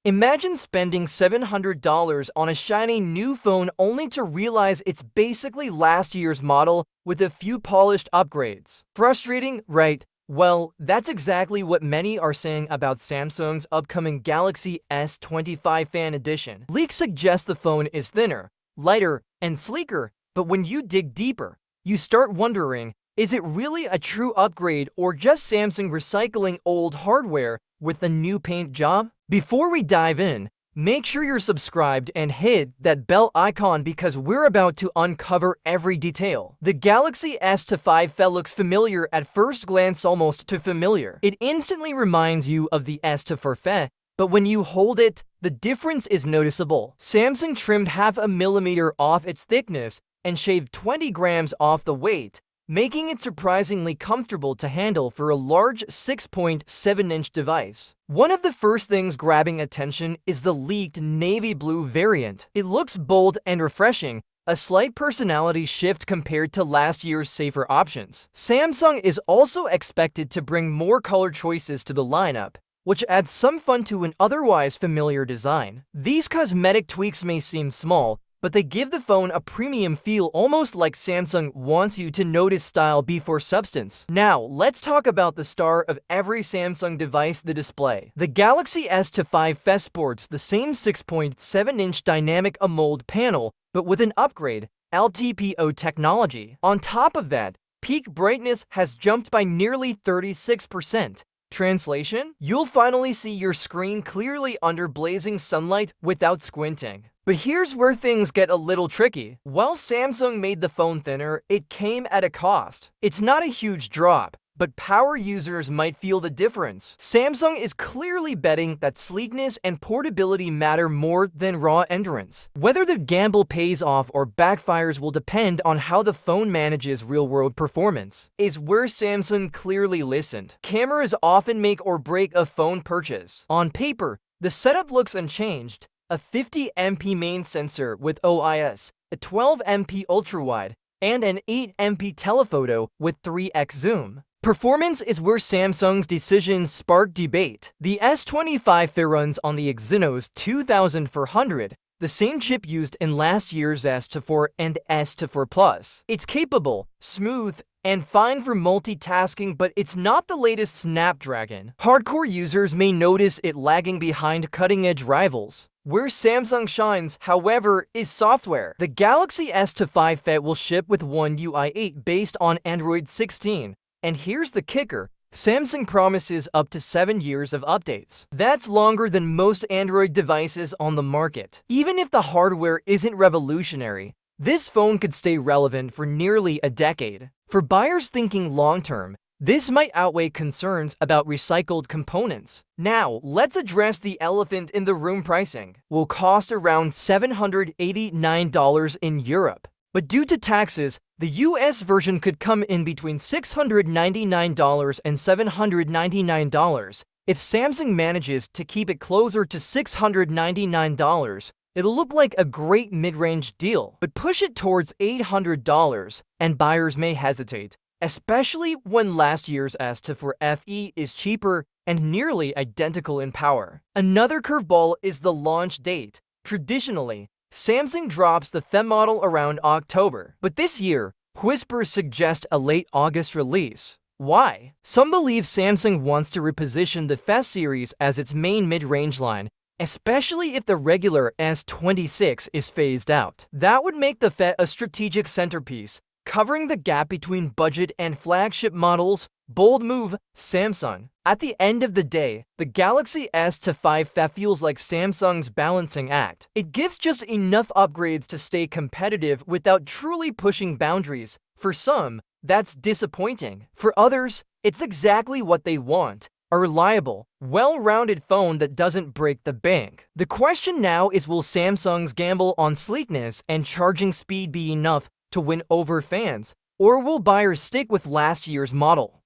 Imagine spending $700 on a shiny new phone only to realize it's basically last year's model with a few polished upgrades. Frustrating, right? Well, that's exactly what many are saying about Samsung's upcoming Galaxy S25 Fan Edition. Leaks suggest the phone is thinner, lighter, and sleeker, but when you dig deeper, you start wondering, is it really a true upgrade or just Samsung recycling old hardware with a new paint job? Before we dive in, make sure you're subscribed and hit that bell icon because we're about to uncover every detail. The Galaxy S25 FE looks familiar at first glance, almost too familiar. It instantly reminds you of the S24 FE, but when you hold it, the difference is noticeable. Samsung trimmed half a millimeter off its thickness and shaved 20 grams off the weight, making it surprisingly comfortable to handle for a large 6.7-inch device. One of the first things grabbing attention is the leaked navy blue variant. It looks bold and refreshing, a slight personality shift compared to last year's safer options. Samsung is also expected to bring more color choices to the lineup, which adds some fun to an otherwise familiar design. These cosmetic tweaks may seem small, but they give the phone a premium feel, almost like Samsung wants you to notice style before substance. Now, let's talk about the star of every Samsung device, the display. The Galaxy S25 FE sports the same 6.7-inch dynamic AMOLED panel, but with an upgrade, LTPO technology. On top of that, peak brightness has jumped by nearly 36%. Translation? You'll finally see your screen clearly under blazing sunlight without squinting. But here's where things get a little tricky. While Samsung made the phone thinner, it came at a cost. It's not a huge drop, but power users might feel the difference. Samsung is clearly betting that sleekness and portability matter more than raw endurance. Whether the gamble pays off or backfires will depend on how the phone manages real-world performance. Is where Samsung clearly listened. Cameras often make or break a phone purchase. On paper, the setup looks unchanged. A 50MP main sensor with OIS, a 12MP ultrawide, and an 8MP telephoto with 3x zoom. Performance is where Samsung's decisions spark debate. The S25 FE runs on the Exynos 2400, the same chip used in last year's S24 and S24 Plus. It's capable, smooth, and fine for multitasking, but it's not the latest Snapdragon. Hardcore users may notice it lagging behind cutting-edge rivals. Where Samsung shines, however, is software. The Galaxy S25 FE will ship with One UI 8 based on Android 16. And here's the kicker. Samsung promises up to 7 years of updates. That's longer than most Android devices on the market. Even if the hardware isn't revolutionary, this phone could stay relevant for nearly a decade. For buyers thinking long-term, this might outweigh concerns about recycled components. Now, let's address the elephant in the room. Pricing will cost around $789 in Europe. But due to taxes, the US version could come in between $699 and $799. If Samsung manages to keep it closer to $699, it'll look like a great mid-range deal. But push it towards $800, and buyers may hesitate, especially when last year's S24 FE is cheaper and nearly identical in power. Another curveball is the launch date. Traditionally, Samsung drops the FE model around October, but this year, whispers suggest a late August release. Why? Some believe Samsung wants to reposition the FE series as its main mid-range line, especially if the regular S26 is phased out. That would make the FE a strategic centerpiece, covering the gap between budget and flagship models. Bold move, Samsung. At the end of the day, the Galaxy S25 FE feels like Samsung's balancing act. It gives just enough upgrades to stay competitive without truly pushing boundaries. For some, that's disappointing. For others, it's exactly what they want. A reliable, well-rounded phone that doesn't break the bank. The question now is, will Samsung's gamble on sleekness and charging speed be enough to win over fans, or will buyers stick with last year's model?